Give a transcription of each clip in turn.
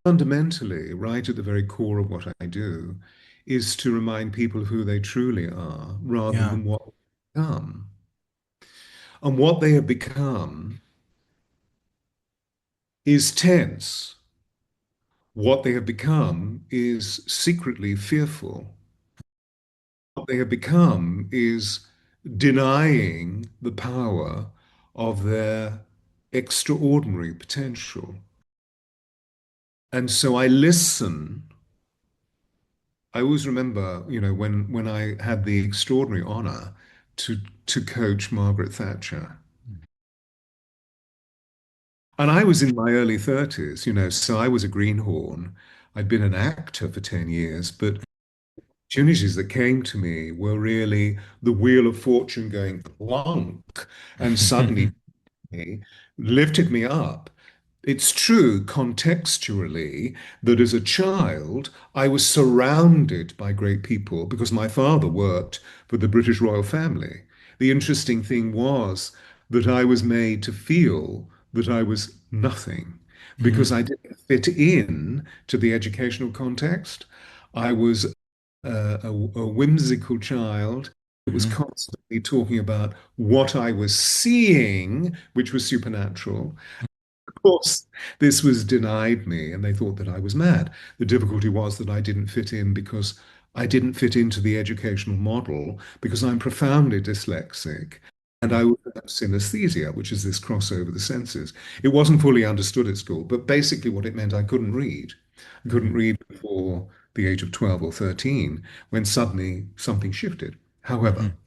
fundamentally, right at the very core of what I do, is to remind people who they truly are rather Yeah. than what they become. And what they have become is tense. What they have become is secretly fearful. What they have become is denying the power of their extraordinary potential. And so I listen. I always remember, when I had the extraordinary honor to coach Margaret Thatcher. And I was in my early 30s, so I was a greenhorn. I'd been an actor for 10 years, but opportunities that came to me were really the wheel of fortune going plonk and suddenly lifted me up. It's true contextually that as a child, I was surrounded by great people because my father worked for the British royal family. The interesting thing was that I was made to feel that I was nothing because Mm, I didn't fit in to the educational context. I was a whimsical child that was mhm, constantly talking about what I was seeing, which was supernatural. Of course, this was denied me, and they thought that I was mad. The difficulty was that I didn't fit in because I didn't fit into the educational model because I'm profoundly dyslexic. And mm, I would have synesthesia, which is this crossover of the senses. It wasn't fully understood at school, but basically what it meant, I couldn't read. I couldn't mm, read before the age of 12 or 13, when suddenly something shifted. However, mhm,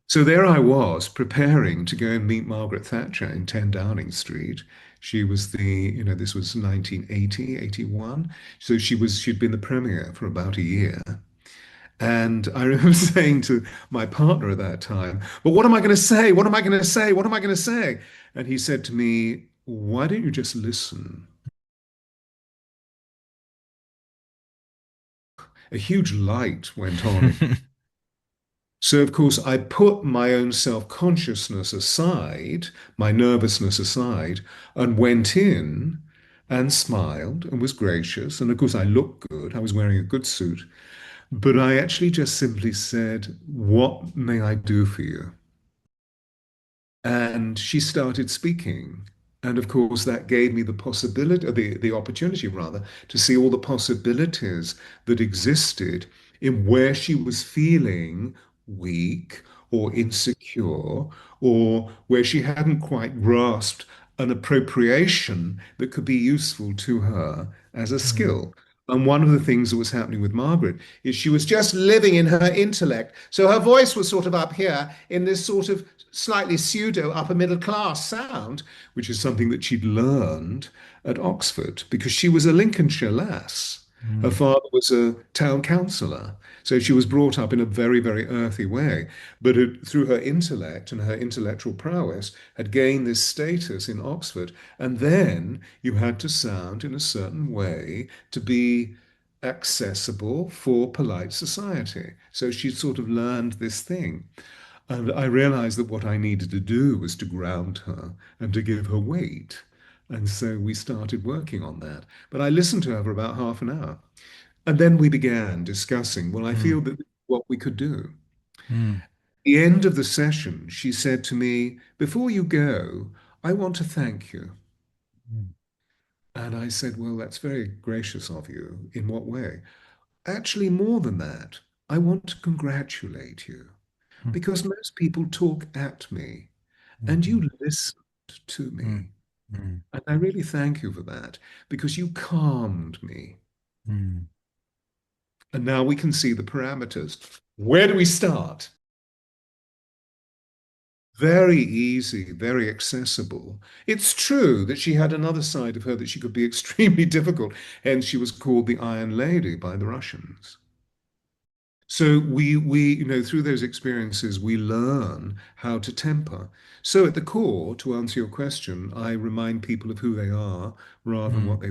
so there I was preparing to go and meet Margaret Thatcher in 10 Downing Street. She was this was 1980, 81. So she'd been the premier for about a year. And I remember saying to my partner at that time, "But what am I going to say? What am I going to say? What am I going to say?" And he said to me, "Why don't you just listen?" A huge light went on. So, of course, I put my own self-consciousness aside, my nervousness aside, and went in and smiled and was gracious. And of course, I looked good. I was wearing a good suit. But I actually just simply said, "What may I do for you?" And she started speaking. And of course, that gave me the possibility, the opportunity rather, to see all the possibilities that existed in where she was feeling weak or insecure, or where she hadn't quite grasped an appropriation that could be useful to her as a mm, skill. And one of the things that was happening with Margaret is she was just living in her intellect. So her voice was sort of up here in this sort of slightly pseudo upper middle class sound, which is something that she'd learned at Oxford because she was a Lincolnshire lass. Her mm, father was a town councillor. So she was brought up in a very, very earthy way. But through her intellect and her intellectual prowess, had gained this status in Oxford. And then you had to sound in a certain way to be accessible for polite society. So she sort of learned this thing. And I realized that what I needed to do was to ground her and to give her weight. And so we started working on that. But I listened to her for about half an hour. And then we began discussing, well, I mm, feel that this is what we could do. mm, At the end of the session, she said to me, "Before you go, I want to thank you." mm, And I said, "Well, that's very gracious of you. In what way?" "Actually, more than that, I want to congratulate you mm, because most people talk at me and mhm, you listened to mm, me. mm, And I really thank you for that because you calmed me." mm, And now we can see the parameters. Where do we start? Very easy, very accessible. It's true that she had another side of her that she could be extremely difficult, hence she was called the Iron Lady by the Russians. So through those experiences, we learn how to temper. So at the core, to answer your question, I remind people of who they are rather than mm, what they,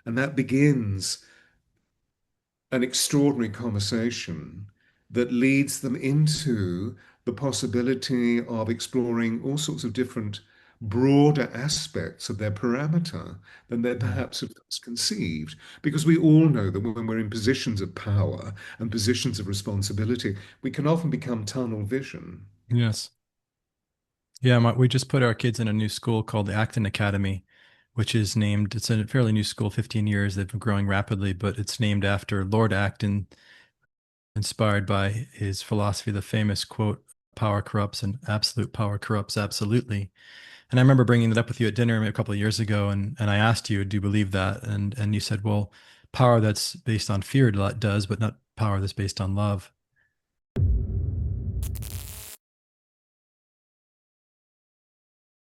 and that begins an extraordinary conversation that leads them into the possibility of exploring all sorts of different broader aspects of their parameter than they Yeah. perhaps have first conceived. Because we all know that when we're in positions of power and positions of responsibility, we can often become tunnel vision. Yes. Yeah, we just put our kids in a new school called the Acton Academy, which is named, it's a fairly new school, 15 years. They've been growing rapidly, but it's named after Lord Acton, inspired by his philosophy, the famous quote, power corrupts and absolute power corrupts absolutely. And I remember bringing that up with you at dinner a couple of years ago, and I asked you, do you believe that? And you said, well, power that's based on fear does, but not power that's based on love.